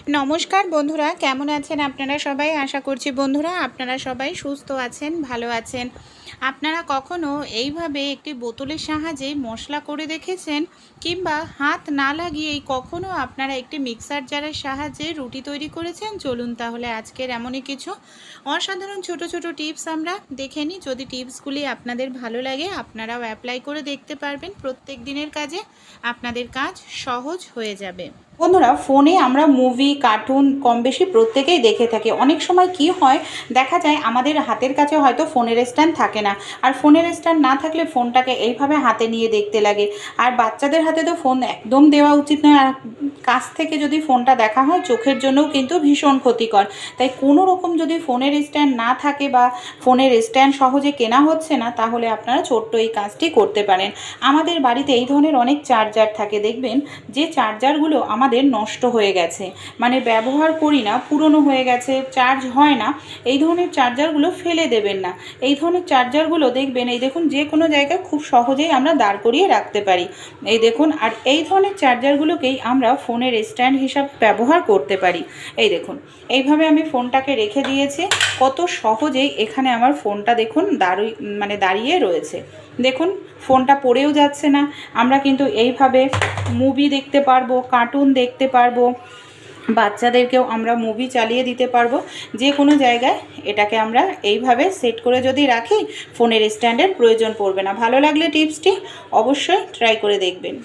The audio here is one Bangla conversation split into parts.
নমস্কার বন্ধুরা, কেমন আছেন আপনারা সবাই? আশা করছি বন্ধুরা আপনারা সবাই সুস্থ আছেন, ভালো আছেন। আপনারা কখনো এইভাবে একটি বোতলের সাহায্যে মশলা করে দেখেছেন? কিংবা হাত না লাগিয়েই কখনো আপনারা একটি মিক্সার জারের সাহায্যে রুটি তৈরি করেছেন? চলুন তাহলে আজকের এমনই কিছু অসাধারণ ছোট ছোট টিপস আমরা দেখে নিই। যদি টিপসগুলি আপনাদের ভালো লাগে আপনারাও অ্যাপ্লাই করে দেখতে পারবেন। প্রত্যেক দিনের কাজে আপনাদের কাজ সহজ হয়ে যাবে। বন্ধুরা, ফোনে আমরা মুভি, কার্টুন কম বেশি প্রত্যেকেই দেখে থাকি। অনেক সময় কি হয়, দেখা যায় আমাদের হাতের কাছে হয়তো ফোনের স্ট্যান্ড থাকে না, আর ফোনের স্ট্যান্ড না থাকলে ফোনটাকে এইভাবে হাতে নিয়ে দেখতে লাগে। আর বাচ্চাদের হাতে তো ফোন একদম দেওয়া উচিত নয়, আর কাছ থেকে যদি ফোনটা দেখা হয় চোখের জন্যও কিন্তু ভীষণ ক্ষতিকর। তাই কোনো রকম যদি ফোনের স্ট্যান্ড না থাকে বা ফোনের স্ট্যান্ড সহজে কেনা হচ্ছে না, তাহলে আপনারা ছোট্ট এই কাজটি করতে পারেন। আমাদের বাড়িতে এই ধরনের অনেক চার্জার থাকে, দেখবেন যে চার্জারগুলো আমাদের নষ্ট হয়ে গেছে, মানে ব্যবহার করি না, পুরনো হয়ে গেছে, চার্জ হয় না, এই ধরনের চার্জারগুলো ফেলে দেবেন না। এই ধরনের চার্জারগুলো দেখবেন, এই দেখুন, যে কোনো জায়গায় খুব সহজেই আমরা দাঁড় করিয়ে রাখতে পারি। এই দেখুন, আর এই ধরনের চার্জারগুলোকেই আমরা ফোনের স্ট্যান্ড হিসাবে ব্যবহার করতে পারি। এই দেখুন, এইভাবে আমি ফোনটাকে রেখে দিয়েছি, কত সহজেই এখানে আমার ফোনটা দেখুন দাঁড়িয়ে রয়েছে। দেখুন, ফোনটা পড়েও যাচ্ছে না। আমরা কিন্তু এইভাবে মুভি দেখতে পারবো, কার্টুন দেখতে পারবো, বাচ্চাদেরকেও আমরা মুভি চালিয়ে দিতে পারবো। যে কোনো জায়গায় এটাকে আমরা এইভাবে সেট করে যদি রাখি, ফোনের স্ট্যান্ডের প্রয়োজন পড়বে না। ভালো লাগলে টিপসটি অবশ্যই ট্রাই করে দেখবেন।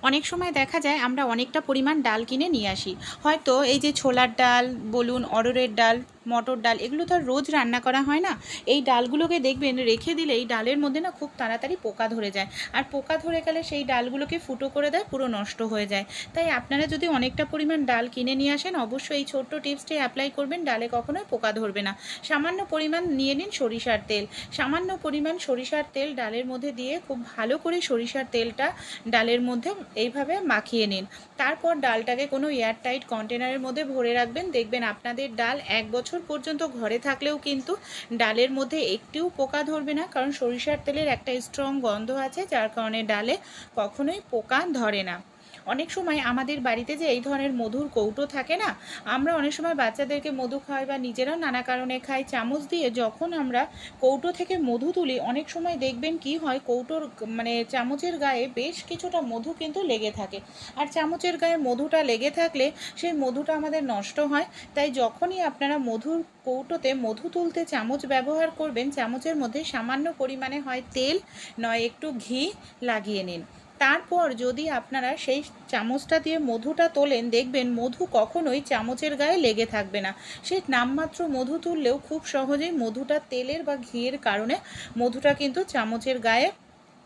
অনেক সময় দেখা যায় আমরা অনেকটা পরিমাণ ডাল কিনে নিয়ে আসি। হয়তো এই যে ছোলার ডাল বলুন, অড়হরের ডাল, মটর ডাল, এগুলো তো আর রোজ রান্না করা হয় না। এই ডালগুলোকে দেখবেন রেখে দিলে এই ডালের মধ্যে না খুব তাড়াতাড়ি পোকা ধরে যায়, আর পোকা ধরে গেলে সেই ডালগুলোকে ফুটো করে দেয়, পুরো নষ্ট হয়ে যায়। তাই আপনারা যদি অনেকটা পরিমাণ ডাল কিনে নিয়ে আসেন, অবশ্যই এই ছোট্ট টিপসটি অ্যাপ্লাই করবেন, ডালে কখনোই পোকা ধরবে না। সামান্য পরিমাণ নিয়ে নিন সরিষার তেল, সামান্য পরিমাণ সরিষার তেল ডালের মধ্যে দিয়ে খুব ভালো করে সরিষার তেলটা ডালের মধ্যে এইভাবে মাখিয়ে নিন। তারপর ডালটাকে কোনো এয়ারটাইট কন্টেনারের মধ্যে ভরে রাখবেন। দেখবেন আপনাদের ডাল 1 বছর পর্যন্ত ঘরে থাকলেও কিন্তু ডালের মধ্যে একটিও পোকা ধরবে না, কারণ সরিষার তেলের একটা স্ট্রং গন্ধ আছে, যার কারণে ডালে কখনোই পোকা ধরে না। অনেক সময় আমাদের বাড়িতে যে এই ধরনের মধুর কৌটো থাকে না, আমরা অনেক সময় বাচ্চাদেরকে মধু খাওয়াই বা নিজেরাও নানা কারণে খাই, চামচ দিয়ে যখন আমরা কৌটো থেকে মধু তুলি, অনেক সময় দেখবেন কি হয়, কৌটোর চামচের গায়ে বেশ কিছুটা মধু কিন্তু লেগে থাকে। আর চামচের গায়ে মধুটা লেগে থাকলে সেই মধুটা আমাদের নষ্ট হয়। তাই যখনই আপনারা মধুর কৌটোতে মধু তুলতে চামচ ব্যবহার করবেন, চামচের মধ্যে সামান্য পরিমাণে হয় তেল নয় একটু ঘি লাগিয়ে নিন। তারপর যদি আপনারা সেই চামচটা দিয়ে মধুটা তোলেন, দেখবেন মধু কখনোই চামচের গায়ে লেগে থাকবে না। সেই নামমাত্র মধু তুললেও খুব সহজেই মধুটা তেলের বা ঘিয়ের কারণে মধুটা কিন্তু চামচের গায়ে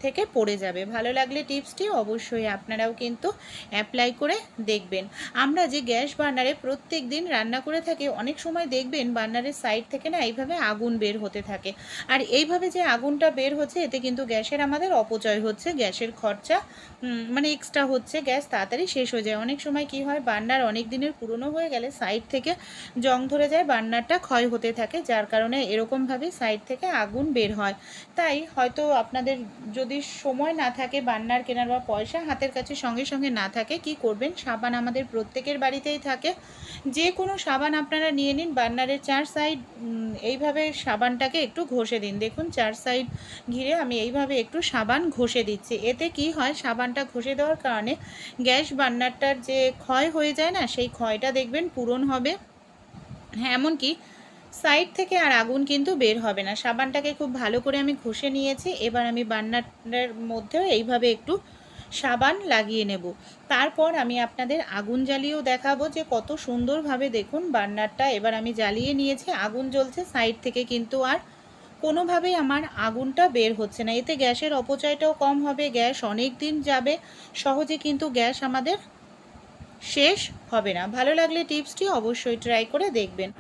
থেকে পড়ে যাবে। ভালো লাগলে টিপসটি অবশ্যই আপনারাও কিন্তু অ্যাপ্লাই করে দেখবেন। আমরা যে গ্যাস বার্নারে প্রত্যেক দিন রান্না করে থাকি, অনেক সময় দেখবেন বার্নারের সাইড থেকে না এইভাবে আগুন বের হতে থাকে, আর এইভাবে যে আগুনটা বের হচ্ছে, এতে কিন্তু গ্যাসের আমাদের অপচয় হচ্ছে, গ্যাসের খরচা এক্সট্রা হচ্ছে, গ্যাস তাড়াতাড়ি শেষ হয়ে যায়। অনেক সময় কি হয়, বার্নার অনেক দিনের পুরনো হয়ে গেলে সাইড থেকে জং ধরে যায়, বার্নারটা ক্ষয় হতে থাকে, যার কারণে এরকমভাবে সাইড থেকে আগুন বের হয়। তাই হয়তো আপনাদের যদি সময় না থাকে বার্নার কেনার বা পয়সা হাতের কাছে সঙ্গে সঙ্গে না থাকে, কি করবেন, সাবান আমাদের প্রত্যেকের বাড়িতেই থাকে। যে কোনো সাবান আপনারা নিয়ে নিন, বার্নারের 4 সাইড এইভাবে সাবানটাকে একটু ঘষে দিন। দেখুন 4 সাইড ঘিরে আমি এইভাবে একটু সাবান ঘষে দিচ্ছি। এতে কি হয়, সাবানটা ঘষে দেওয়ার কারণে গ্যাস বার্নারটার যে ক্ষয় হয়ে যায় না, সেই ক্ষয়টা দেখবেন পূরণ হবে। হ্যাঁ, এমনকি সাইড থেকে আর আগুন কিন্তু বের হবে না। সাবানটাকে খুব ভালো করে আমি ঘষে নিয়েছি। এবার আমি বার্নারের মধ্যেও এইভাবে একটু সাবান লাগিয়ে নেব। তারপর আমি আপনাদের আগুন জ্বালিয়েও দেখাবো যে কত সুন্দরভাবে, দেখুন বার্নারটা এবার আমি জ্বালিয়ে নিয়েছি, আগুন জ্বলছে সাইড থেকে, কিন্তু আর কোনোভাবেই আমার আগুনটা বের হচ্ছে না। এতে গ্যাসের অপচয়টাও কম হবে, গ্যাস অনেক দিন যাবে, সহজে কিন্তু গ্যাস আমাদের শেষ হবে না। ভালো লাগলে টিপসটি অবশ্যই ট্রাই করে দেখবেন।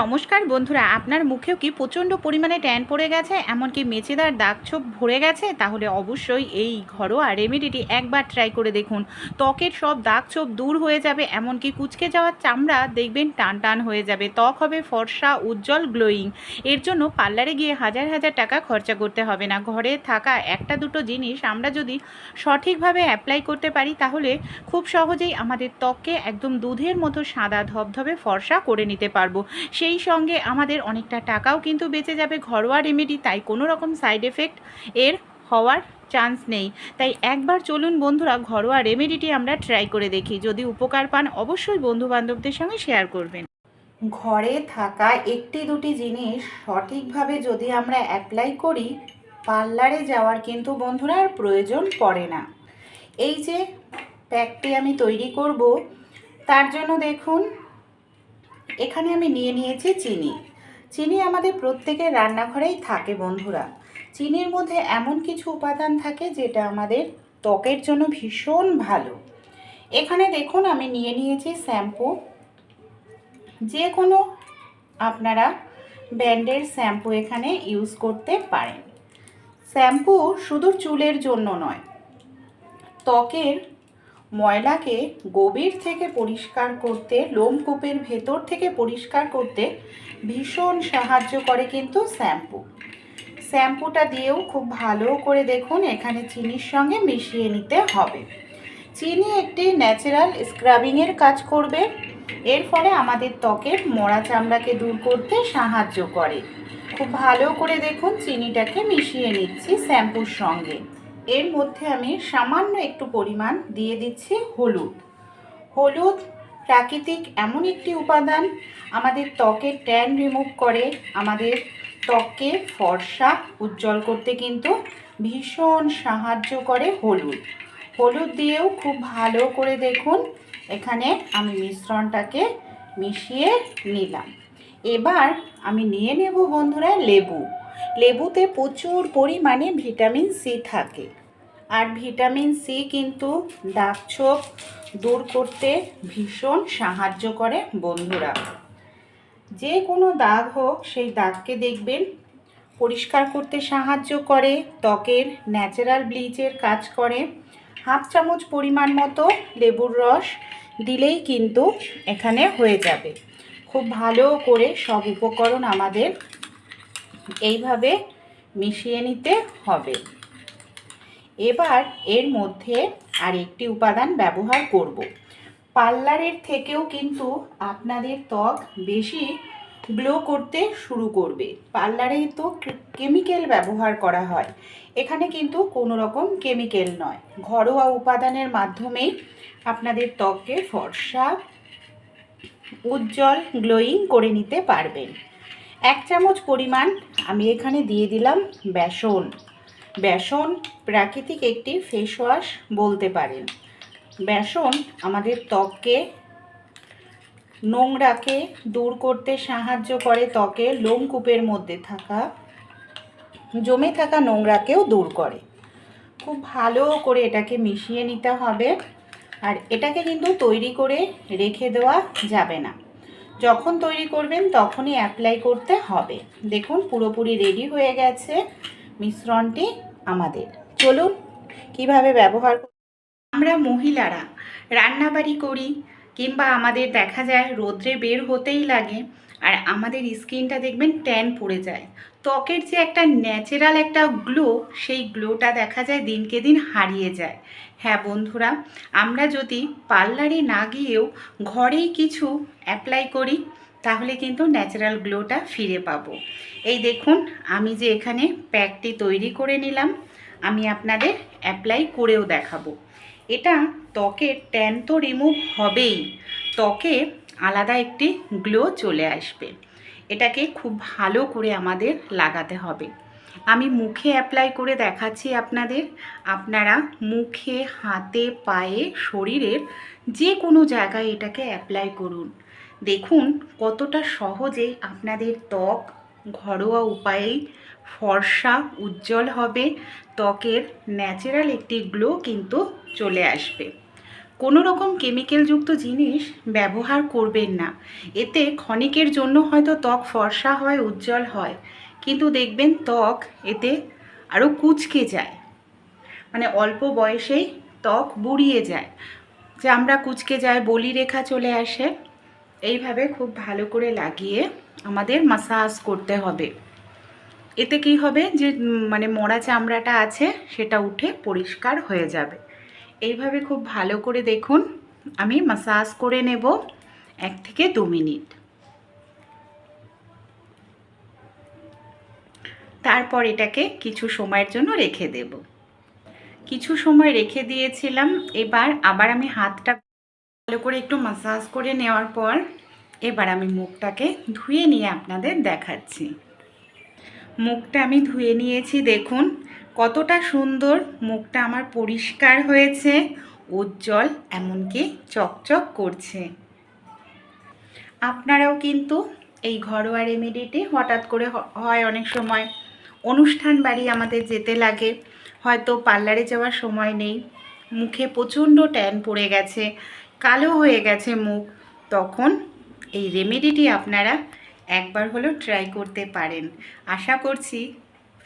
নমস্কার বন্ধুরা, আপনার মুখেও কি প্রচণ্ড পরিমাণে ট্যান পড়ে গেছে, এমনকি মেচেদার দাগ ছোপ ভরে গেছে? তাহলে অবশ্যই এই ঘরোয়া রেমেডিটি একবার ট্রাই করে দেখুন। ত্বকের সব দাগ ছোপ দূর হয়ে যাবে, এমনকি কুঁচকে যাওয়ার চামড়া দেখবেন টান টান হয়ে যাবে, ত্বক হবে ফর্সা, উজ্জ্বল, গ্লোয়িং। এর জন্য পার্লারে গিয়ে হাজার হাজার টাকা খরচা করতে হবে না। ঘরে থাকা একটা দুটো জিনিস আমরা যদি সঠিকভাবে অ্যাপ্লাই করতে পারি, তাহলে খুব সহজেই আমাদের ত্বককে একদম দুধের মতো সাদা ধবধবে ফর্সা করে নিতে পারবো। সেই সঙ্গে আমাদের অনেকটা টাকাও কিন্তু বেঁচে যাবে। ঘরোয়া রেমেডি, তাই কোনো রকম সাইড এফেক্ট এর হওয়ার চান্স নেই। তাই একবার চলুন বন্ধুরা, ঘরোয়া রেমেডিটি আমরা ট্রাই করে দেখি। যদি উপকার পান অবশ্যই বন্ধুবান্ধবদের সঙ্গে শেয়ার করবেন। ঘরে থাকা একটি দুটি জিনিস সঠিকভাবে যদি আমরা অ্যাপ্লাই করি, পার্লারে যাওয়ার কিন্তু বন্ধুরা আর প্রয়োজন পড়ে না। এই যে প্যাকটি আমি তৈরি করব, তার জন্য দেখুন এখানে আমি নিয়ে নিয়েছি চিনি। চিনি আমাদের প্রত্যেকের রান্নাঘরেই থাকে বন্ধুরা। চিনির মধ্যে এমন কিছু উপাদান থাকে যেটা আমাদের ত্বকের জন্য ভীষণ ভালো। এখানে দেখুন আমি নিয়ে নিয়েছি শ্যাম্পু। যে কোনো আপনারা ব্র্যান্ডের শ্যাম্পু এখানে ইউজ করতে পারেন। শ্যাম্পু শুধু চুলের জন্য নয়, ত্বকের ময়লাকে গভীর থেকে পরিষ্কার করতে, লোমকূপের ভেতর থেকে পরিষ্কার করতে ভীষণ সাহায্য করে কিন্তু শ্যাম্পুটা দিয়েও খুব ভালো করে দেখুন এখানে চিনির সঙ্গে মিশিয়ে নিতে হবে। চিনি একটি ন্যাচারাল স্ক্রাবিংয়ের কাজ করবে। এর ফলে আমাদের ত্বকের মরা চামড়াকে দূর করতে সাহায্য করে। খুব ভালো করে দেখুন চিনিটাকে মিশিয়ে নিচ্ছি শ্যাম্পুর সঙ্গে। এর মধ্যে আমি সামান্য একটু পরিমাণ দিয়ে দিচ্ছি হলুদ প্রাকৃতিক এমন একটি উপাদান, আমাদের ত্বকের ট্যান রিমুভ করে, আমাদের ত্বককে ফর্সা উজ্জ্বল করতে কিন্তু ভীষণ সাহায্য করে হলুদ দিয়েও খুব ভালো করে দেখুন এখানে আমি মিশ্রণটাকে মিশিয়ে নিলাম। এবার আমি নিয়ে নেব বন্ধুরা লেবুতে প্রচুর পরিমাণে ভিটামিন সি থাকে, আর ভিটামিন সি কিন্তু দাগ ছোপ দূর করতে ভীষণ সাহায্য করে বন্ধুরা। যে কোনো দাগ হোক সেই দাগকে দেখবেন পরিষ্কার করতে সাহায্য করে, ত্বকের ন্যাচারাল ব্লিচের কাজ করে। হাফ চামচ পরিমাণ মতো লেবুর রস দিলেই কিন্তু এখানে হয়ে যাবে। খুব ভালো করে সব উপকরণ আমাদের এইভাবে মিশিয়ে নিতে হবে। এবার এর মধ্যে আর একটি উপাদান ব্যবহার করব। পার্লারের থেকেও কিন্তু আপনাদের ত্বক বেশি গ্লো করতে শুরু করবে। পার্লারে তো কেমিক্যাল ব্যবহার করা হয়, এখানে কিন্তু কোনো রকম কেমিক্যাল নয়, ঘরোয়া উপাদানের মাধ্যমেই আপনাদের ত্বককে ফর্সা, উজ্জ্বল, গ্লোয়িং করে নিতে পারবেন। 1 চামচ পরিমাণ আমি এখানে দিয়ে দিলাম বেসন প্রাকৃতিক একটি ফেস ওয়াশ বলতে পারেন। বেসন আমাদের ত্বককে নোংরাকে দূর করতে সাহায্য করে, ত্বকের লোমকূপের মধ্যে জমে থাকা নোংরাকেও দূর করে। খুব ভালো করে এটাকে মিশিয়ে নিতে হবে। আর এটাকে কিন্তু তৈরি করে রেখে দেওয়া যাবে না, যখন তৈরি করবেন তখনই অ্যাপ্লাই করতে হবে। দেখুন পুরোপুরি রেডি হয়ে গেছে মিশ্রণটি আমাদের। চলুন কিভাবে ব্যবহার। আমরা মহিলারা রান্নাবাড়ি করি কিংবা আমাদের দেখা যায় রোদ্রে বের হতেই লাগে, আর আমাদের স্কিনটা দেখবেন ট্যান পড়ে যায়। ত্বকের যে একটা ন্যাচারাল একটা গ্লো, সেই গ্লোটা দেখা যায় দিনকে দিন হারিয়ে যায়। হ্যাঁ বন্ধুরা, আমরা যদি পার্লারে না গিয়েও ঘরেই কিছু অ্যাপ্লাই করি, তাহলে কিন্তু ন্যাচারাল গ্লোটা ফিরে পাবো। এই দেখুন আমি যে এখানে প্যাকটি তৈরি করে নিলাম, আমি আপনাদের অ্যাপ্লাই করেও দেখাবো। এটা ত্বকের ট্যান তো রিমুভ হবেই, ত্বকে আলাদা একটি গ্লো চলে আসবে। এটাকে খুব ভালো করে আমাদের লাগাতে হবে। আমি মুখে অ্যাপ্লাই করে দেখাচ্ছি আপনাদের, আপনারা মুখে, হাতে, পায়ে, শরীরের যে কোনো জায়গায় এটাকে অ্যাপ্লাই করুন। দেখুন কতটা সহজেই আপনাদের ত্বক ঘরোয়া উপায়েই ফর্সা, উজ্জ্বল হবে, ত্বকের ন্যাচারাল একটি গ্লো কিন্তু চলে আসবে। কোনো রকম কেমিক্যালযুক্ত জিনিস ব্যবহার করবেন না। এতে ক্ষণিকের জন্য হয়তো ত্বক ফর্সা হয়, উজ্জ্বল হয়, কিন্তু দেখবেন ত্বক এতে আরও কুঁচকে যায়, মানে অল্প বয়সেই ত্বক বুড়িয়ে যায়, চামড়া কুঁচকে যায়, বলিরেখা চলে আসে। এইভাবে খুব ভালো করে লাগিয়ে আমাদের মাসাজ করতে হবে। এতে কি হবে যে মানে মরা চামড়াটা আছে সেটা উঠে পরিষ্কার হয়ে যাবে। এইভাবে খুব ভালো করে দেখুন, আমি মাসাজ করে নেব 1 থেকে 2 মিনিট। তারপর এটাকে কিছু সময়ের জন্য রেখে দেব। কিছু সময় রেখে দিয়েছিলাম, এবার আবার আমি হাতটা ভালো করে একটু মাসাজ করে নেওয়ার পর এবার আমি মুখটাকে ধুয়ে নিয়ে আপনাদের দেখাচ্ছি। মুখটা আমি ধুয়ে নিয়েছি, দেখুন কতটা সুন্দর মুখটা আমার পরিষ্কার হয়েছে, উজ্জ্বল, এমনকি চকচক করছে। আপনারাও কিন্তু এই ঘরোয়া রেমেডিটি হঠাৎ করে হয় অনেক সময় অনুষ্ঠান বাড়ি আমাদের যেতে লাগে, হয়তো পার্লারে যাওয়ার সময় নেই, মুখে প্রচণ্ড ট্যান পড়ে গেছে, কালো হয়ে গেছে মুখ, তখন এই রেমেডিটি আপনারা একবার হলেও ট্রাই করতে পারেন। আশা করছি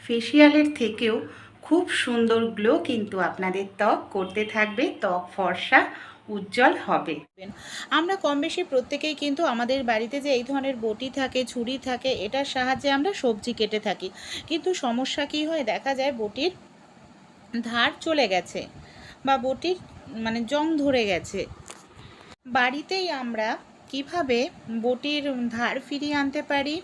ফেসিয়ালের থেকেও খুব সুন্দর গ্লো কিন্তু আপনাদের ত্বক করতে থাকবে, ত্বক ফর্সা উজ্জ্বল হবে। আমরা কম বেশি প্রত্যেকেই কিন্তু আমাদের বাড়িতে যে এই ধরনের বটি থাকে, ছুরি থাকে, এটার সাহায্যে আমরা সবজি কেটে থাকি, কিন্তু সমস্যা কি হয়, দেখা যায় বটির ধার চলে গেছে বা বটির মানে জং ধরে গেছে। বাড়িতেই আমরা কিভাবে বটির ধার ফিরিয়ে আনতে পারি,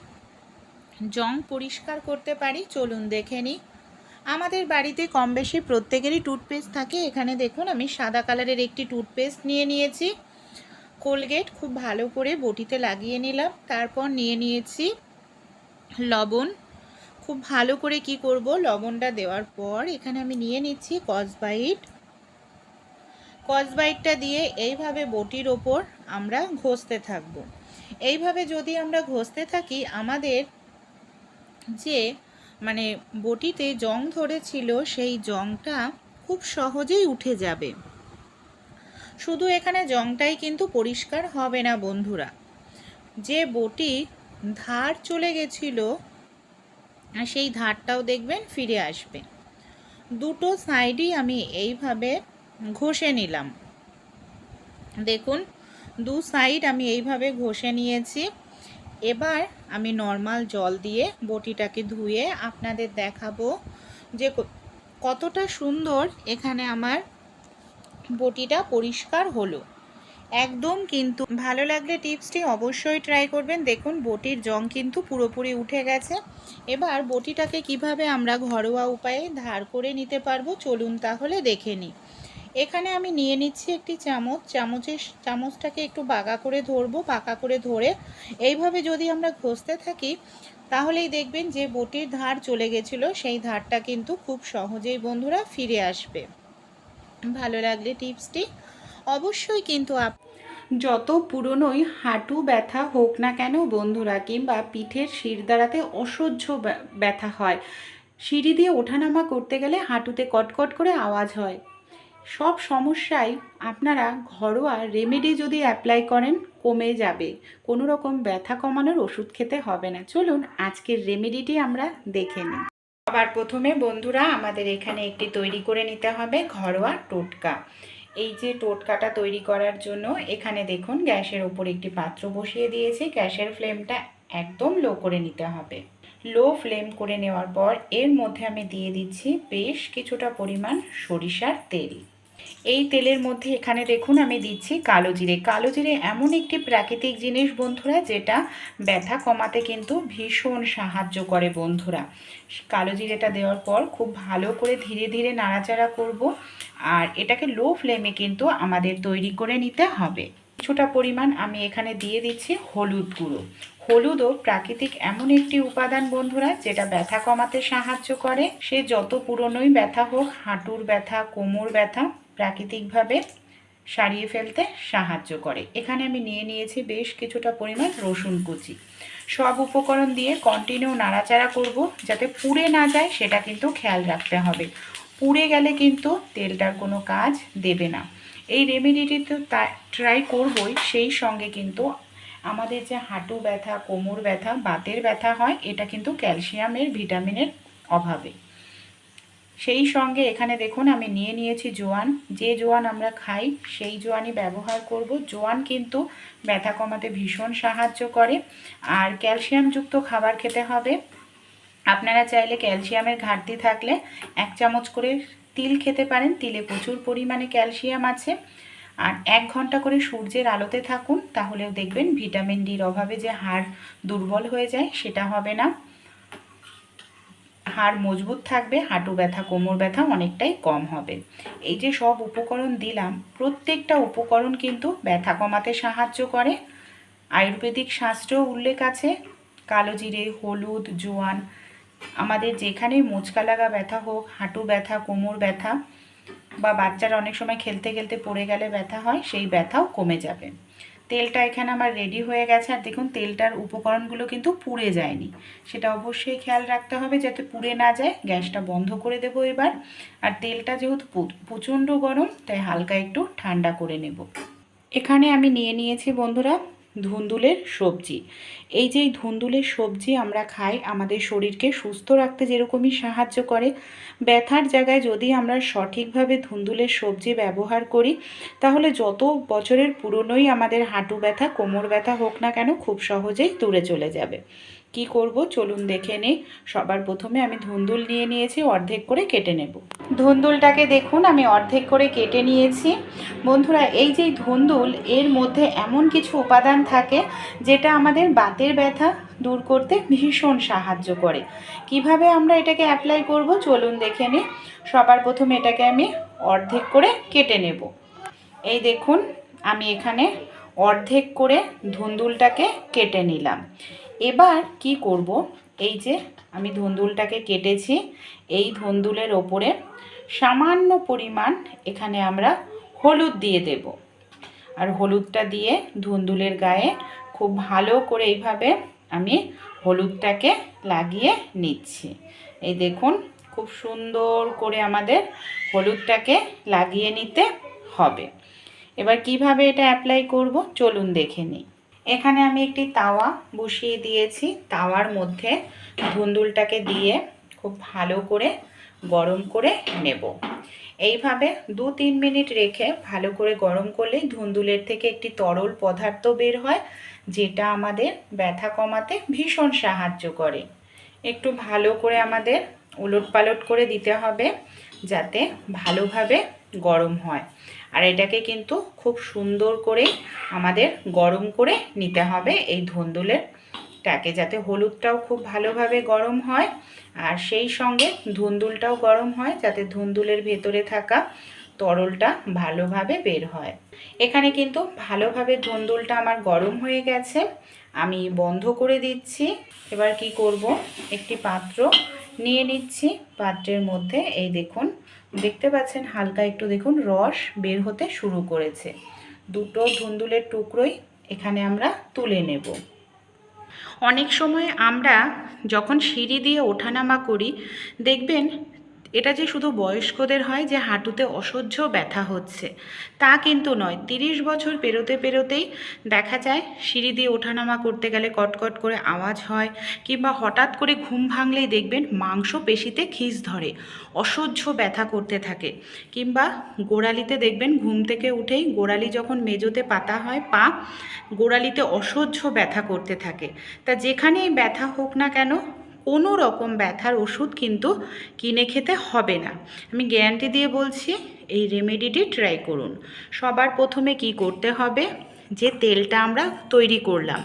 জং পরিষ্কার করতে পারি, চলুন দেখে নিই। আমাদের বাড়িতে কম বেশি প্রত্যেকেরই টুথপেস্ট থাকে। এখানে দেখুন আমি সাদা কালারের একটি টুথপেস্ট নিয়ে নিয়েছি, কোলগেট খুব ভালো করে বটিতে লাগিয়ে নিলাম। তারপর নিয়ে নিয়েছি লবণ, খুব ভালো করে কি করব, লবণটা দেওয়ার পর এখানে আমি নিয়ে নিচ্ছি স্কচব্রাইট। স্কচব্রাইটটা দিয়ে এইভাবে বটির ওপর আমরা ঘষতে থাকব। এইভাবে যদি আমরা ঘষতে থাকি, আমাদের যে মানে বটিতে জং ধরেছিল সেই জংটা খুব সহজেই উঠে যাবে। শুধু এখানে জংটাই কিন্তু পরিষ্কার হবে না বন্ধুরা, যে বটি ধার চলে গেছিল সেই ধারটাও দেখবেন ফিরে আসবে। দুটো সাইডই আমি এইভাবে ঘষে নিলাম, দেখুন দু সাইড আমি এইভাবে ঘষে নিয়েছি। এবার আমি নর্মাল জল দিয়ে বটিটাকে ধুয়ে আপনাদের দেখাবো যে কতটা সুন্দর এখানে আমার বটিটা পরিষ্কার হলো একদম। কিন্তু ভালো লাগলে টিপসটি অবশ্যই ট্রাই করবেন। দেখুন বটির জং কিন্তু পুরোপুরি উঠে গেছে। এবার বটিটাকে কিভাবে আমরা ঘরোয়া উপায়ে ধার করে নিতে পারবো, চলুন তাহলে দেখে নিই। এখানে আমি নিয়ে নিচ্ছি একটি চামচ, চামচটাকে একটু বাঁকা করে ধরবো, বাঁকা করে ধরে এইভাবে যদি আমরা ঘষতে থাকি তাহলেই দেখবেন যে বটির ধার চলে গেছিলো সেই ধারটা কিন্তু খুব সহজেই বন্ধুরা ফিরে আসবে। ভালো লাগলে টিপসটি অবশ্যই কিন্তু যত পুরনোই হাঁটু ব্যথা হোক না কেন বন্ধুরা, কিংবা পিঠের শিরদাঁড়াতে অসহ্য ব্যথা হয়, সিঁড়ি দিয়ে ওঠানামা করতে গেলে হাঁটুতে কটকট করে আওয়াজ হয়, সব সমস্যায় আপনারা ঘরোয়া রেমেডি যদি অ্যাপ্লাই করেন কমে যাবে, কোনো রকম ব্যথা কমানোর ওষুধ খেতে হবে না। চলুন আজকের রেমেডিটি আমরা দেখে নিই। আবার প্রথমে বন্ধুরা আমাদের এখানে একটি তৈরি করে নিতে হবে ঘরোয়া টোটকা। এই যে টোটকাটা তৈরি করার জন্য এখানে দেখুন গ্যাসের ওপর একটি পাত্র বসিয়ে দিয়েছি, গ্যাসের ফ্লেমটা একদম লো করে নিতে হবে। লো ফ্লেম করে নেওয়ার পর এর মধ্যে আমি দিয়ে দিচ্ছি বেশ কিছুটা পরিমাণ সরিষার তেল। এই তেলের মধ্যে এখানে দেখুন আমি দিচ্ছি কালো জিরে। কালো জিরে এমন একটি প্রাকৃতিক জিনিস বন্ধুরা, যেটা ব্যথা কমাতে কিন্তু ভীষণ সাহায্য করে বন্ধুরা। কালো জিরেটা দেওয়ার পর খুব ভালো করে ধীরে ধীরে নাড়াচাড়া করব, আর এটাকে লো ফ্লেমে কিন্তু আমাদের তৈরি করে নিতে হবে। কিছুটা পরিমাণ আমি এখানে দিয়ে দিচ্ছি হলুদ গুঁড়ো। হলুদও প্রাকৃতিক এমন একটি উপাদান বন্ধুরা, যেটা ব্যথা কমাতে সাহায্য করে। সে যত পুরনোই ব্যথা হোক, হাঁটুর ব্যথা, কোমর ব্যথা, প্রাকৃতিকভাবে সারিয়ে ফেলতে সাহায্য করে। এখানে আমি নিয়ে নিয়েছি বেশ কিছুটা পরিমাণ রসুন কুচি। সব উপকরণ দিয়ে কন্টিনিউ নাড়াচাড়া করব, যাতে পুড়ে না যায় সেটা কিন্তু খেয়াল রাখতে হবে। পুড়ে গেলে কিন্তু তেলটার কোনো কাজ দেবে না। এই রেমেডিটি তো ট্রাই করবই, সেই সঙ্গে কিন্তু আমাদের যে হাঁটু ব্যথা, কোমর ব্যথা, বাতের ব্যথা হয়, এটা কিন্তু ক্যালসিয়ামের, ভিটামিনের অভাবে। সেই সঙ্গে এখানে দেখুন আমি নিয়ে নিয়েছি জোয়ান। যে জোয়ান আমরা খাই সেই জোয়ানই ব্যবহার করব। জোয়ান কিন্তু ব্যথা কমাতে ভীষণ সাহায্য করে। আর ক্যালসিয়ামযুক্ত খাবার খেতে হবে। আপনারা চাইলে ক্যালসিয়ামের ঘাটতি থাকলে 1 চামচ করে তিল খেতে পারেন। তিলে প্রচুর পরিমাণে ক্যালসিয়াম আছে। আর 1 ঘন্টা করে সূর্যের আলোতে থাকুন, তাহলেও দেখবেন ভিটামিন ডির অভাবে যে হাড় দুর্বল হয়ে যায় সেটা হবে না। হাড় মজবুত থাকবে, হাঁটু ব্যথা, কোমর ব্যথা অনেকটাই কম হবে। এই যে সব উপকরণ দিলাম, প্রত্যেকটা উপকরণ কিন্তু ব্যথা কমাতে সাহায্য করে। আয়ুর্বেদিক শাস্ত্রেও উল্লেখ আছে, কালো জিরে, হলুদ, জোয়ান, আমাদের যেখানেই মোচকা লাগা ব্যথা হোক, হাঁটু ব্যথা, কোমর ব্যথা, বা বাচ্চারা অনেক সময় খেলতে খেলতে পড়ে গেলে ব্যথা হয়, সেই ব্যথাও কমে যাবে। তেলটা এখানে আমার রেডি হয়ে গেছে। আর দেখুন তেলটার উপকরণগুলো কিন্তু পুড়ে যায়নি, সেটা অবশ্যই খেয়াল রাখতে হবে যাতে পুড়ে না যায়। গ্যাসটা বন্ধ করে দেবো এবার। আর তেলটা যেহেতু প্রচণ্ড গরম, তাই হালকা একটু ঠান্ডা করে নেব। এখানে আমি নিয়ে নিয়েছি বন্ধুরা ধুন্দুলের সবজি। এই যে ধুন্দুলের সবজি আমরা খাই, আমাদের শরীরকে সুস্থ রাখতে যেরকমই সাহায্য করে, ব্যথার জায়গায় যদি আমরা সঠিকভাবে ধুন্দুলের সবজি ব্যবহার করি, তাহলে যত বছরের পুরনোই আমাদের হাঁটু ব্যথা, কোমর ব্যথা হোক না কেন, খুব সহজেই দূরে চলে যাবে। কি করব চলুন দেখে নিই। সবার প্রথমে আমি ধুন্দুল নিয়ে নিয়েছি, অর্ধেক করে কেটে নেব। ধুন্দুলটাকে দেখুন আমি অর্ধেক করে কেটে নিয়েছি। বন্ধুরা, এই যে ধুন্দুল, এর মধ্যে এমন কিছু উপাদান থাকে যেটা আমাদের বাতের ব্যথা দূর করতে ভীষণ সাহায্য করে। কিভাবে আমরা এটাকে অ্যাপ্লাই করব চলুন দেখে নিই। সবার প্রথমে এটাকে আমি অর্ধেক করে কেটে নেব। এই দেখুন আমি এখানে অর্ধেক করে ধুন্দুলটাকে কেটে নিলাম। এবার কি করব, এই যে আমি ধুন্দুলটাকে কেটেছি, এই ধুন্দুলের ওপরে সামান্য পরিমাণ এখানে আমরা হলুদ দিয়ে দেব। আর হলুদটা দিয়ে ধুন্দুলের গায়ে খুব ভালো করে এইভাবে আমি হলুদটাকে লাগিয়ে নিচ্ছি। এই দেখুন খুব সুন্দর করে আমাদের হলুদটাকে লাগিয়ে নিতে হবে। এবার কিভাবে এটা অ্যাপ্লাই করব চলুন দেখে নিই। এখানে আমি একটি তাওয়া বসিয়ে দিয়েছি। তাওয়ার মধ্যে ধুন্দুলটাকে দিয়ে খুব ভালো করে গরম করে নেব। এইভাবে 2-3 মিনিট রেখে ভালো করে গরম করলেই ধুন্দুলের থেকে একটি তরল পদার্থ বের হয়, যেটা আমাদের ব্যথা কমাতে ভীষণ সাহায্য করে। একটু ভালো করে আমাদের উলটপালট করে দিতে হবে যাতে ভালোভাবে গরম হয়। আর এটাকে কিন্তু খুব সুন্দর করে আমাদের গরম করে নিতে হবে এই ধুন্দুলেরটাকে, যাতে হলুদটাও খুব ভালোভাবে গরম হয় আর সেই সঙ্গে ধুন্দুলটাও গরম হয়, যাতে ধুন্দুলের ভেতরে থাকা তরলটা ভালোভাবে বের হয়। এখানে কিন্তু ভালোভাবে ধুন্দুলটা আমার গরম হয়ে গেছে, আমি বন্ধ করে দিচ্ছি। এবার কি করব, একটি পাত্র নিয়ে নিচ্ছি। পাত্রের মধ্যে এই দেখুন, দেখতে পাচ্ছেন হালকা একটু দেখুন রস বের হতে শুরু করেছে। দুটো ধুন্দুলের টুকরোই এখানে আমরা তুলে নেব। অনেক সময় আমরা যখন সিঁড়ি দিয়ে ওঠানামা করি, দেখবেন এটা যে শুধু বয়স্কদের হয় যে হাঁটুতে অসহ্য ব্যথা হচ্ছে, তা কিন্তু নয়। 30 বছর পেরোতে পেরোতেই দেখা যায় সিঁড়ি দিয়ে ওঠানামা করতে গেলে কটকট করে আওয়াজ হয়, কিংবা হঠাৎ করে ঘুম ভাঙলেই দেখবেন মাংসপেশিতে খিঁচ ধরে, অসহ্য ব্যথা করতে থাকে। কিংবা গোড়ালিতে দেখবেন ঘুম থেকে উঠেই গোড়ালি যখন মেজোতে পাতা হয় পা, গোড়ালিতে অসহ্য ব্যথা করতে থাকে। তা যেখানেই ব্যথা হোক না কেন, কোনো রকম ব্যথার ওষুধ কিন্তু কিনে খেতে হবে না। আমি গ্যারান্টি দিয়ে বলছি, এই রেমেডিটি ট্রাই করুন। সবার প্রথমে কি করতে হবে, যে তেলটা আমরা তৈরি করলাম,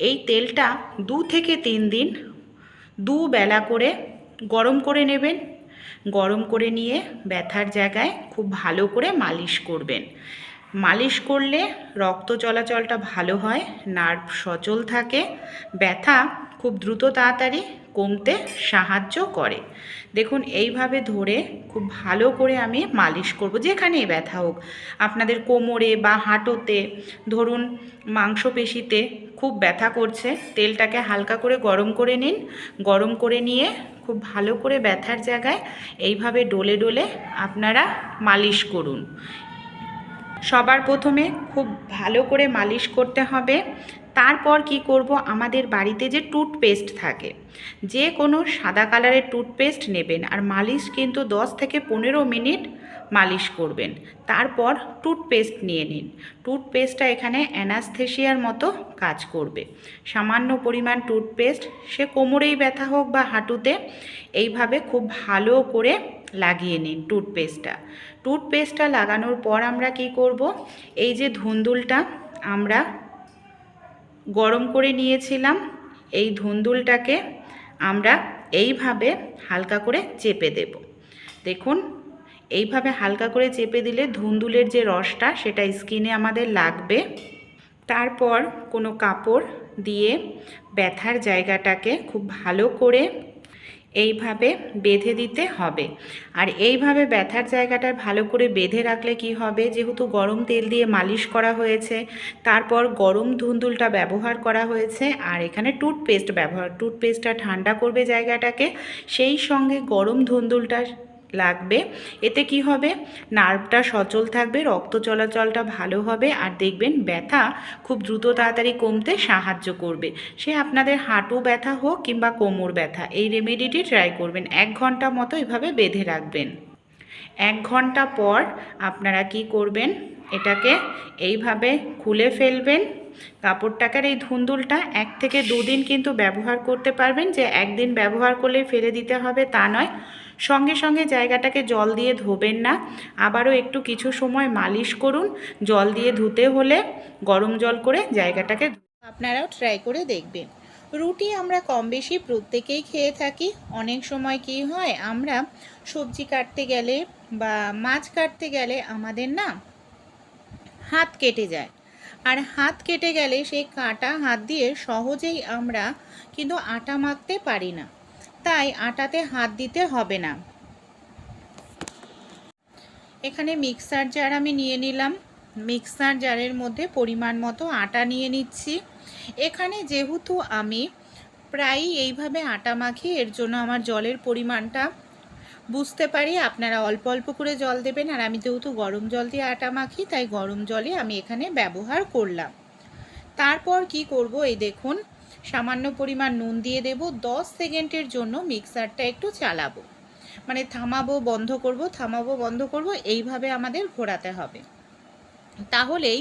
এই তেলটা 2 থেকে 3 দিন দুবেলা করে গরম করে নেবেন। গরম করে নিয়ে ব্যথার জায়গায় খুব ভালো করে মালিশ করবেন। মালিশ করলে রক্ত চলাচলটা ভালো হয়, নার্ভ সচল থাকে, ব্যথা খুব দ্রুত তাড়াতাড়ি কমতে সাহায্য করে। দেখুন এইভাবে ধরে খুব ভালো করে আমি মালিশ করব। যেখানেই ব্যথা হোক, আপনাদের কোমরে বা হাঁটুতে, ধরুন মাংসপেশিতে খুব ব্যথা করছে, তেলটাকে হালকা করে গরম করে নিন। গরম করে নিয়ে খুব ভালো করে ব্যথার জায়গায় এইভাবে ডলে ডলে আপনারা মালিশ করুন। সবার প্রথমে খুব ভালো করে মালিশ করতে হবে। তারপর কি করব, আমাদের বাড়িতে যে টুথপেস্ট থাকে, যে কোনো সাদা কালারের টুথপেস্ট নেবেন আর মালিশ কিন্তু 10 থেকে 15 মিনিট মালিশ করবেন। তারপর টুথপেস্ট নিয়ে নিন। টুথপেস্টটা এখানে অ্যানাস্থেসিয়ার মতো কাজ করবে। সামান্য পরিমাণ টুথপেস্ট, সে কোমরেই ব্যথা হোক বা হাঁটুতে, এইভাবে খুব ভালো করে লাগিয়ে নিন টুথপেস্টটা লাগানোর পর আমরা কি করব, এই যে ধুন্দুলটা আমরা গরম করে নিয়েছিলাম, এই ধুন্দুলটাকে আমরা এইভাবে হালকা করে চেপে দেব। দেখুন, এইভাবে হালকা করে চেপে দিলে ধুন্দুলের যে রসটা সেটা স্কিনে আমাদের লাগবে। তারপর কোনো কাপড় দিয়ে ব্যথার জায়গাটাকে খুব ভালো করে এইভাবে বেঁধে দিতে হবে। আর এইভাবে ব্যথার জায়গাটা ভালো করে বেঁধে রাখলে কি হবে, যেহেতু গরম তেল দিয়ে মালিশ করা হয়েছে, তারপর গরম ধুন্দুলটা ব্যবহার করা হয়েছে, আর এখানে টুথপেস্টটা ঠান্ডা করবে জায়গাটাকে, সেই সঙ্গে গরম ধুন্দুলটা লাগবে। এতে কি হবে, নার্ভটা সচল থাকবে, রক্ত চলাচলটা ভালো হবে, আর দেখবেন ব্যথা খুব দ্রুত তাড়াতাড়ি কমতে সাহায্য করবে। সে আপনাদের হাঁটু ব্যথা হোক কিংবা কোমর ব্যথা, এই রেমেডিটি ট্রাই করবেন। 1 ঘন্টা মতো এভাবে বেঁধে রাখবেন। 1 ঘন্টা পর আপনারা কি করবেন, এটাকে এইভাবে খুলে ফেলবেন কাপড়টাকে। এই ধুন্দুলটা 1 থেকে 2 দিন কিন্তু ব্যবহার করতে পারবেন, যে একদিন ব্যবহার করলে ফেলে দিতে হবে তা নয়। সঙ্গে সঙ্গে জায়গাটাকে জল দিয়ে ধোবেন না, আবারও একটু কিছু সময় মালিশ করুন। জল দিয়ে ধুতে হলে গরম জল করে জায়গাটাকে, আপনারাও ট্রাই করে দেখবেন। রুটি আমরা কম বেশি প্রত্যেকেই খেয়ে থাকি। অনেক সময় কি হয়, আমরা সবজি কাটতে গেলে বা মাছ কাটতে গেলে আমাদের না হাত কেটে যায়, আর হাত কেটে গেলে সেই কাটা হাত দিয়ে সহজেই আমরা কিন্তু আটা মাখতে পারি না, তাই আটাতে হাত দিতে হবে না। এখানে মিক্সার জার আমি নিয়ে নিলাম। মিক্সার জারের মধ্যে পরিমাণ মতো আটা নিয়ে নিচ্ছি। এখানে যেহেতু আমি প্রায়ই এইভাবে আটা মাখি, এর জন্য আমার জলের পরিমাণটা বুঝতে পারি। আপনারা অল্প অল্প করে জল দেবেন, আর আমি যেহেতু গরম জল দিয়ে আটা মাখি, তাই গরম জলই আমি এখানে ব্যবহার করলাম। তারপর কি করব, এই দেখুন সামান্য পরিমাণ নুন দিয়ে দেব। 10 সেকেন্ডের জন্য মিক্সারটা একটু চালাবো, মানে থামাবো বন্ধ করব, এইভাবে আমাদের ঘোরাতে হবে। তাহলেই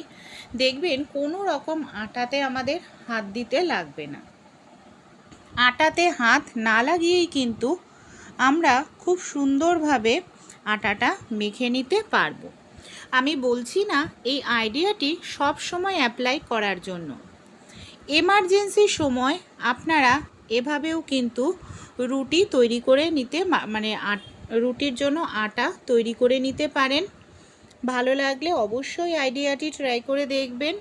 দেখবেন কোনো রকম আটাতে আমাদের হাত দিতে লাগবে না। আটাতে হাত না লাগিয়েই কিন্তু আমরা খুব সুন্দরভাবে আটাটা মেখে নিতে পারবো। আমি বলছি না এই আইডিয়াটি সব সময় অ্যাপ্লাই করার জন্য, এমার্জেন্সি সময় আপনারা এভাবেও কিন্তু রুটি তৈরি করে নিতে, মানে রুটির জন্য আটা তৈরি করে নিতে পারেন। ভালো লাগলে অবশ্যই আইডিয়াটি ট্রাই করে দেখবেন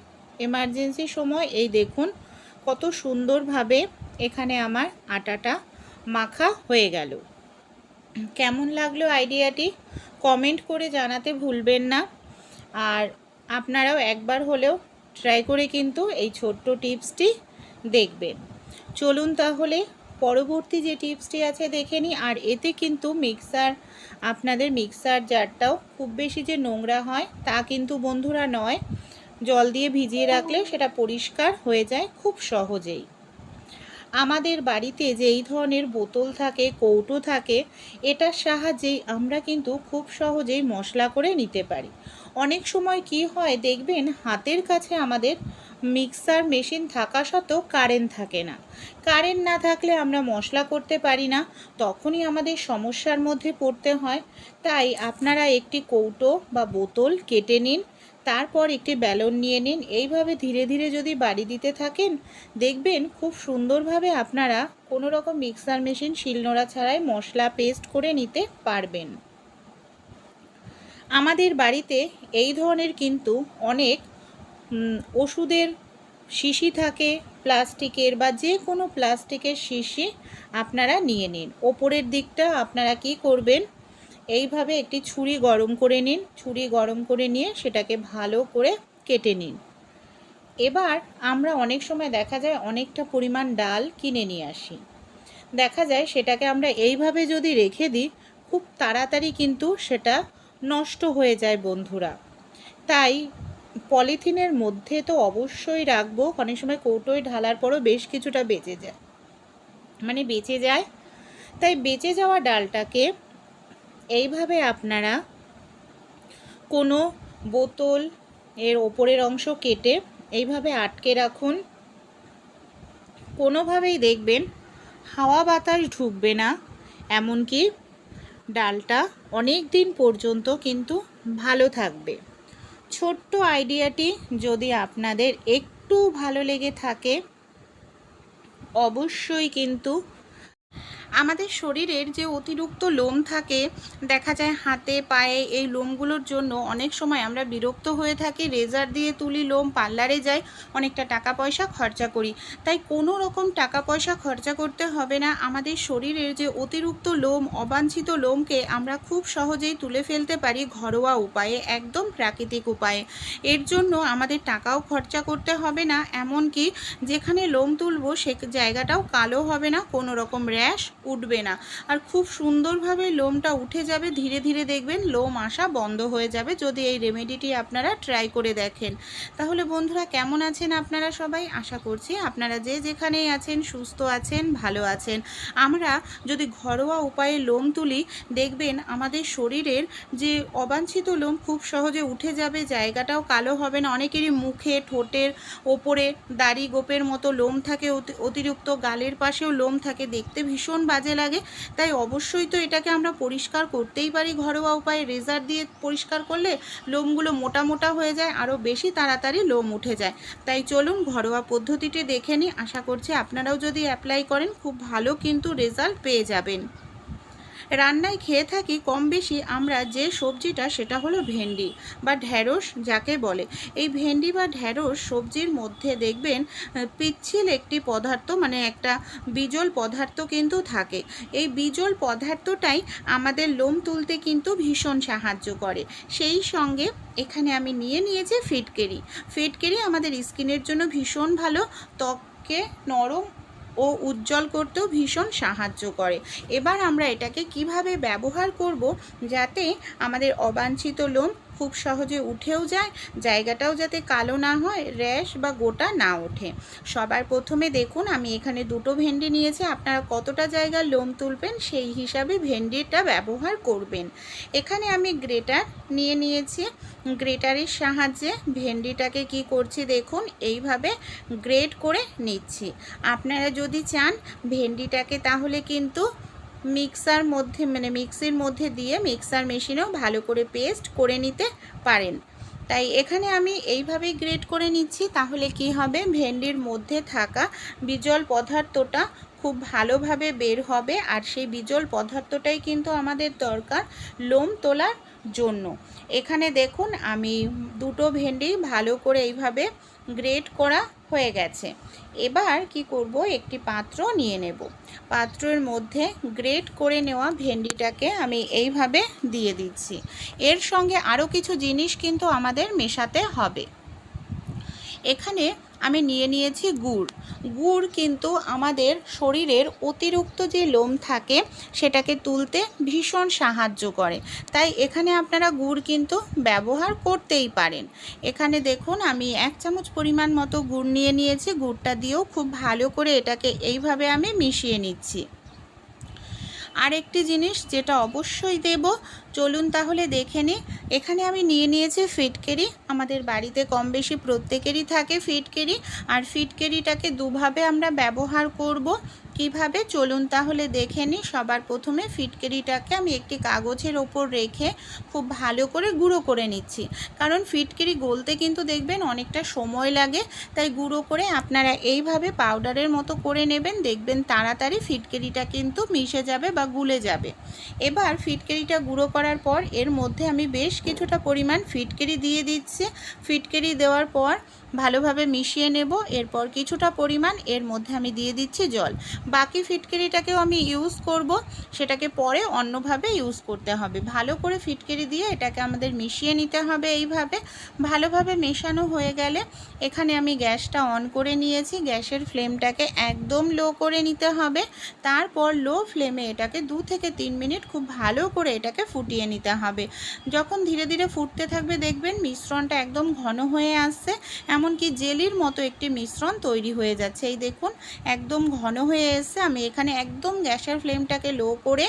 এমার্জেন্সি সময়। এই দেখুন কত সুন্দরভাবে এখানে আমার আটাটা মাখা হয়ে গেল। কেমন লাগলো আইডিয়াটি কমেন্ট করে জানাতে ভুলবেন না। আর আপনারাও একবার হলেও ট্রাই করে কিন্তু এই ছোট্ট টিপসটি দেখবেন। চলুন তাহলে পরবর্তী যে টিপসটি আছে দেখে নিই। আর এতে কিন্তু আপনাদের মিক্সার জারটাও খুব বেশি যে নোংরা হয় তা কিন্তু বন্ধুরা নয়। জল দিয়ে ভিজিয়ে রাখলে সেটা পরিষ্কার হয়ে যায় খুব সহজেই। আমাদের বাড়িতে যে এই ধরনের বোতল থাকে, কৌটো থাকে, এটার সাহায্যেই আমরা কিন্তু খুব সহজেই মশলা করে নিতে পারি। অনেক সময় কি হয় দেখবেন, হাতের কাছে আমাদের মিক্সার মেশিন থাকা সত্ত্বেও কারেন্ট থাকে না। কারেন্ট না থাকলে আমরা মশলা করতে পারি না, তখনই আমাদের সমস্যার মধ্যে পড়তে হয়। তাই আপনারা একটি কৌটো বা বোতল কেটে নিন, তারপর একটি বেলন নিয়ে নিন। এইভাবে ধীরে ধীরে যদি বাড়ি দিতে থাকেন, দেখবেন খুব সুন্দরভাবে আপনারা কোনো রকম মিক্সার মেশিন শিলনোড়া ছাড়াই মশলা পেস্ট করে নিতে পারবেন। আমাদের বাড়িতে এই ধরনের কিন্তু অনেক ওষুধের শিশি থাকে, প্লাস্টিকের বা যে কোনো প্লাস্টিকের শিশি আপনারা নিয়ে নিন। ওপরের দিকটা আপনারা কি করবেন, এইভাবে একটি ছুরি গরম করে নিন। ছুরি গরম করে নিয়ে সেটাকে ভালো করে কেটে নিন। এবার আমরা অনেক সময় দেখা যায় অনেকটা পরিমাণ ডাল কিনে নিয়ে আসি, দেখা যায় সেটাকে আমরা এইভাবে যদি রেখে দিই, খুব তাড়াতাড়ি কিন্তু সেটা নষ্ট হয়ে যায় বন্ধুরা। তাই পলিথিনের মধ্যে তো অবশ্যই রাখবো। অনেক সময় কৌটোয় ঢালার পরও বেশ কিছুটা বেঁচে যায়, তাই বেঁচে যাওয়া ডালটাকে এইভাবে আপনারা কোনো বোতল এর ওপরের অংশ কেটে এইভাবে আটকে রাখুন। কোনোভাবেই দেখবেন হাওয়া বাতাস ঢুকবে না, এমনকি ডালটা অনেক দিন পর্যন্ত কিন্তু ভালো থাকবে। ছোট্ট আইডিয়াটি যদি আপনাদের একটু ভালো লেগে থাকে, অবশ্যই কিন্তু আমাদের শরীরের যে অতিরিক্ত লোম থাকে, দেখা যায় হাতে পায়ে, এই লোমগুলোর জন্য অনেক সময় আমরা বিরক্ত হয়ে থাকি, রেজার দিয়ে তুলি লোম, পার্লারে যাই, অনেকটা টাকা পয়সা খরচা করি। তাই কোনো রকম টাকা পয়সা খরচা করতে হবে না। আমাদের শরীরের যে অতিরিক্ত লোম, অবাঞ্ছিত লোমকে আমরা খুব সহজেই তুলে ফেলতে পারি ঘরোয়া উপায়ে, একদম প্রাকৃতিক উপায়ে। এর জন্য আমাদের টাকাও খরচা করতে হবে না, এমনকি যেখানে লোম তুলবো সে জায়গাটাও কালো হবে না, কোনো রকম র্যাশ উঠবে না, আর খুব সুন্দরভাবে লোমটা উঠে যাবে। ধীরে ধীরে দেখবেন লোম আসা বন্ধ হয়ে যাবে যদি এই রেমেডিটি আপনারা ট্রাই করে দেখেন। তাহলে বন্ধুরা, কেমন আছেন আপনারা সবাই? আশা করছি আপনারা যে যেখানেই আছেন সুস্থ আছেন, ভালো আছেন। আমরা যদি ঘরোয়া উপায়ে লোম তুলি, দেখবেন আমাদের শরীরের যে অবাঞ্ছিত লোম খুব সহজে উঠে যাবে, জায়গাটাও কালো হবে না। অনেকেরই মুখে, ঠোঁটের ওপরে দাড়ি গোপের মতো লোম থাকে, অতিরিক্ত গালের পাশেও লোম থাকে, দেখতে ভীষণ বাজে লাগে। তাই অবশ্যই তো এটাকে আমরা পরিষ্কার করতেই পারি ঘরোয়া উপায়ে। রেজার দিয়ে পরিষ্কার করলে লোমগুলো মোটা মোটা হয়ে যায়, আরও বেশি তাড়াতাড়ি লোম উঠে যায়। তাই চলুন ঘরোয়া পদ্ধতিটি দেখে নিই। আশা করছি আপনারাও যদি অ্যাপ্লাই করেন খুব ভালো কিন্তু রেজাল্ট পেয়ে যাবেন। রান্নায় খেয়ে থাকি কম বেশি আমরা যে সবজিটা, সেটা হলো ভেন্ডি বা ঢ্যাঁড়স যাকে বলে। এই ভেন্ডি বা ঢ্যাঁড়স সবজির মধ্যে দেখবেন পিচ্ছিল একটি পদার্থ, মানে একটা বিজল পদার্থ কিন্তু থাকে। এই বিজল পদার্থটাই আমাদের লোম তুলতে কিন্তু ভীষণ সাহায্য করে। সেই সঙ্গে এখানে আমি নিয়েছি ফিটকেরি আমাদের স্কিনের জন্য ভীষণ ভালো, ত্বককে নরম ও উজ্জ্বল করতেও ভীষণ সাহায্য করে। এবার আমরা এটাকে কিভাবে ব্যবহার করব যাতে আমাদের অবাঞ্ছিত লোম খুব সহজে উঠেও যায়, জায়গাটাও যাতে কালো না হয়, র্যাশ বা গোটা না ওঠে। সবার প্রথমে দেখুন আমি এখানে দুটো ভেন্ডি নিয়েছি। আপনারা কতটা জায়গার লোম তুলবেন সেই হিসাবে ভেন্ডিটা ব্যবহার করবেন। এখানে আমি গ্রেটার নিয়েছি। গ্রেটারের সাহায্যে ভেন্ডিটাকে কি করছি দেখুন, এইভাবে গ্রেট করে নিচ্ছি। আপনারা যদি চান ভেন্ডিটাকে তাহলে কিন্তু মিক্সির মধ্যে দিয়ে মিক্সার মেশিনেও ভালো করে পেস্ট করে নিতে পারেন। তাই এখানে আমি এইভাবেই গ্রেট করে নিচ্ছি। তাহলে কি হবে, ভেন্ডির মধ্যে থাকা বিজল পদার্থটা খুব ভালোভাবে বের হবে, আর সেই বিজল পদার্থটাই কিন্তু আমাদের দরকার লোম তোলার জন্য। এখানে দেখুন আমি দুটো ভেন্ডি ভালো করে এইভাবে গ্রেট করা হয়ে গেছে। এবার কি করব, একটি পাত্র নিয়ে নেব। পাত্রের মধ্যে গ্রেট করে নেওয়া ভেন্ডিটাকে আমি এইভাবে দিয়ে দিচ্ছি। এর সঙ্গে আরও কিছু জিনিস কিন্তু আমাদের মেশাতে হবে। এখানে আমি নিয়েছি গুড় কিন্তু আমাদের শরীরের অতিরিক্ত যে লোম থাকে সেটাকে তুলতে ভীষণ সাহায্য করে। তাই এখানে আপনারা গুড় কিন্তু ব্যবহার করতেই পারেন। এখানে দেখুন আমি 1 চামচ পরিমাণ মতো গুড় নিয়েছি। গুড়টা দিয়েও খুব ভালো করে এটাকে এইভাবে আমি মিশিয়ে নিচ্ছি। আরেকটি জিনিস যেটা অবশ্যই দেব, চলুন তাহলে দেখে নিই। এখানে আমি নিয়েছি ফিটকেরি। আমাদের বাড়িতে কম বেশি প্রত্যেকেরই থাকে ফিটকেরি, আর ফিটকেরিটাকে দুভাবে আমরা ব্যবহার করব। কিভাবে চলুন তাহলে দেখে নিই। সবার প্রথমে ফিটকেরিটাকে আমি একটি কাগজের ওপর রেখে খুব ভালো করে গুঁড়ো করে নিচ্ছি, কারণ ফিটকেরি গলতে কিন্তু দেখবেন অনেকটা সময় লাগে। তাই গুঁড়ো করে আপনারা এইভাবে পাউডারের মতো করে নেবেন, দেখবেন তাড়াতাড়ি ফিটকেরিটা কিন্তু মিশে যাবে বা গুলে যাবে। এবার ফিটকেরিটা গুঁড়ো করার পর এর মধ্যে আমি বেশ কিছুটা পরিমাণ ফিটকেরি দিয়ে দিচ্ছি। ফিটকেরি দেওয়ার পর ভালোভাবে মিশিয়ে নেব। এরপর কিছুটা পরিমাণ এর মধ্যে আমি দিয়ে দিচ্ছি জল। বাকি ফিটকিরিটাকেও আমি ইউজ করব, সেটাকে পরে অন্যভাবে ইউজ করতে হবে। ভালো করে ফিটকিরি দিয়ে এটাকে আমাদের মিশিয়ে নিতে হবে। এইভাবে ভালোভাবে মেশানো হয়ে গেলে এখানে আমি গ্যাসটা অন করে নিয়েছি। গ্যাসের ফ্লেমটাকে একদম লো করে নিতে হবে। তারপর লো ফ্লেমে এটাকে 2 থেকে 3 মিনিট খুব ভালো করে এটাকে ফুটিয়ে নিতে হবে। যখন ধীরে ধীরে ফুটতে থাকবে দেখবেন মিশ্রণটা একদম ঘন হয়ে আসছে, এমনকি জেলির মতো একটি মিশ্রণ তৈরি হয়ে যাচ্ছে। এই দেখুন একদম ঘন হয়ে এসছে। আমি এখানে একদম গ্যাসের ফ্লেমটাকে লো করে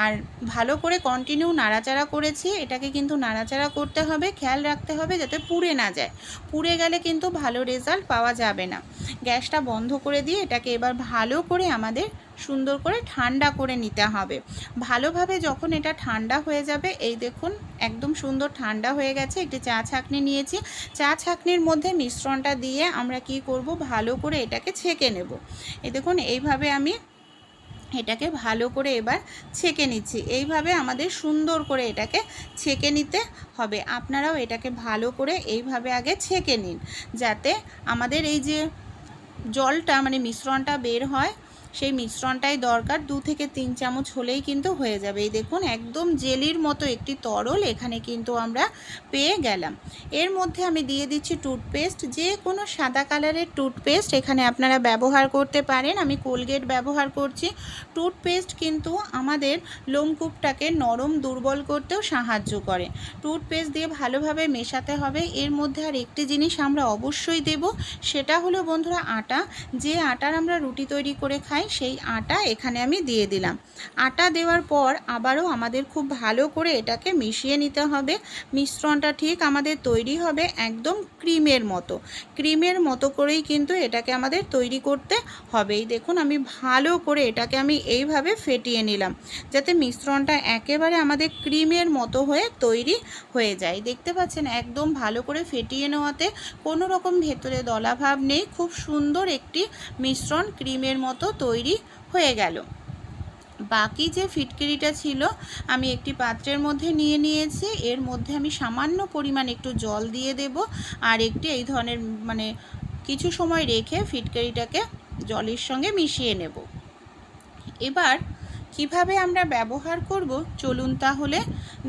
আর ভালো করে কন্টিনিউ নাড়াচাড়া করেছি। এটাকে কিন্তু নাড়াচাড়া করতে হবে, খেয়াল রাখতে হবে যাতে পুড়ে না যায়। পুড়ে গেলে কিন্তু ভালো রেজাল্ট পাওয়া যাবে না। গ্যাসটা বন্ধ করে দিয়ে এটাকে এবার ভালো করে আমাদের সুন্দর করে ঠান্ডা করে নিতে হবে। ভালোভাবে যখন এটা ঠান্ডা হয়ে যাবে, এই দেখুন একদম সুন্দর ঠান্ডা হয়ে গেছে। একটি চা ছাঁকনি নিয়েছি, চা ছাঁকনির মধ্যে মিশ্রণটা দিয়ে আমরা কি করব, ভালো করে এটাকে ছেঁকে নেব। এই দেখুন এইভাবে আমি এটাকে ভালো করে এবার ছেঁকে নিচ্ছি। এইভাবে আমাদের সুন্দর করে এটাকে ছেঁকে নিতে হবে। আপনারাও এটাকে ভালো করে এইভাবে আগে ছেঁকে নিন, যাতে আমাদের এই যে জলটা মানে মিশ্রণটা বের হয়, সেই মিশ্রণটাই দরকার। 2 থেকে 3 চামচ হলেই কিন্তু হয়ে যাবে। এই দেখুন একদম জেলির মতো একটি তরল এখানে কিন্তু আমরা পেয়ে গেলাম। এর মধ্যে আমি দিয়ে দিচ্ছি টুথপেস্ট, যে কোনো সাদা কালারের টুথপেস্ট এখানে আপনারা ব্যবহার করতে পারেন। আমি কোলগেট ব্যবহার করছি। টুথপেস্ট কিন্তু আমাদের লোমকূপটাকে নরম দুর্বল করতেও সাহায্য করে। টুথপেস্ট দিয়ে ভালোভাবে মেশাতে হবে। এর মধ্যে আর একটি জিনিস আমরা অবশ্যই দেব, সেটা হলো বন্ধুরা আটা। যে আটার আমরা রুটি তৈরি করে খাই সেই আটা এখানে আমি দিয়ে দিলাম। আটা দেওয়ার পর আবারও আমাদের খুব ভালো করে এটাকে মিশিয়ে নিতে হবে। মিশ্রণটা ঠিক আমাদের তৈরি হবে একদম ক্রিমের মতো করেই কিন্তু এটাকে আমাদের তৈরি করতে হবে। এই দেখুন আমি ভালো করে এটাকে আমি এইভাবে ফেটিয়ে নিলাম, যাতে মিশ্রণটা একেবারে আমাদের ক্রিমের মতো হয়ে তৈরি হয়ে যায়। দেখতে পাচ্ছেন একদম ভালো করে ফেটিয়ে নেওয়াতে কোনো রকম ভেতরে দলাভাব নেই। খুব সুন্দর একটি মিশ্রণ ক্রিমের মতো তৈরি হয়ে গেল। বাকি যে ফিটকিরিটা ছিল আমি একটি পাত্রের মধ্যে নিয়ে নিয়েছি। এর মধ্যে আমি সামান্য পরিমাণ একটু জল দিয়ে দেব, আর একটি এই ধরনের মানে কিছু সময় রেখে ফিটকিরিটাকে জলের সঙ্গে মিশিয়ে নেব। এবার কিভাবে আমরা ব্যবহার করব চলুন তাহলে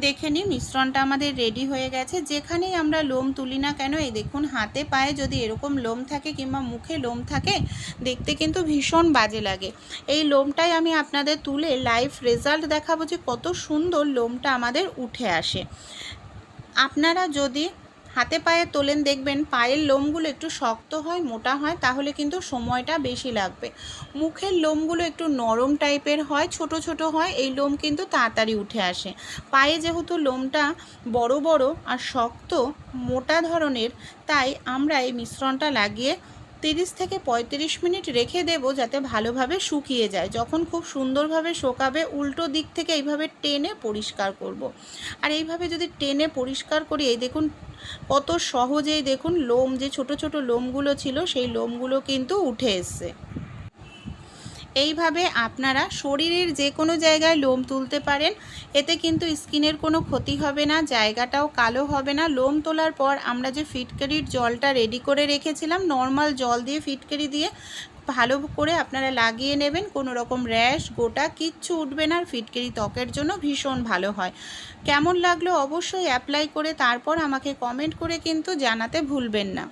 দেখে নিই। মিশ্রণটা আমাদের রেডি হয়ে গেছে। যেখানেই আমরা লোম তুলি না কেন, এই দেখুন হাতে পায়ে যদি এরকম লোম থাকে কিংবা মুখে লোম থাকে, দেখতে কিন্তু ভীষণ বাজে লাগে। এই লোমটাই আমি আপনাদের তুলে লাইভ রেজাল্ট দেখাবো যে কত সুন্দর লোমটা আমাদের উঠে আসে। আপনারা যদি হাতে পায়ে তোলেন দেখবেন পায়ের লোমগুলো একটু শক্ত হয়, মোটা হয়, তাহলে কিন্তু সময়টা বেশি লাগবে। মুখের লোমগুলো একটু নরম টাইপের হয়, ছোট ছোট হয়, এই লোম কিন্তু তাড়াতাড়ি উঠে আসে। পায়ে যেহেতু লোমটা বড় বড় আর শক্ত মোটা ধরনের, তাই আমরা এই মিশ্রণটা লাগিয়ে 30 থেকে 35 মিনিট রেখে দেব, যাতে ভালোভাবে শুকিয়ে যায়। যখন খুব সুন্দরভাবে শুকাবে উল্টো দিক থেকে এইভাবে টেনে পরিষ্কার করব। আর এইভাবে যদি টেনে পরিষ্কার করি, এই দেখুন কত সহজেই দেখুন লোম যে ছোট ছোট লোমগুলো ছিল সেই লোমগুলো কিন্তু উঠে এসছে। এইভাবে আপনারা শরীরের যে কোনো জায়গায় লোম তুলতে পারেন। এতে কিন্তু স্কিনের কোনো ক্ষতি হবে না, জায়গাটাও কালো হবে না। লোম তোলার পর আমরা যে ফিটকারির জলটা রেডি করে রেখেছিলাম, নর্মাল জল দিয়ে ফিটকারি দিয়ে ভালো করে আপনারা লাগিয়ে নেবেন। কোনো রকম র্যাশ গোটা কিচ্ছু উঠবে না। আর ফিটকারি ত্বকের জন্য ভীষণ ভালো হয়। কেমন লাগলো অবশ্যই অ্যাপ্লাই করে তারপর আমাকে কমেন্ট করে কিন্তু জানাতে ভুলবেন না।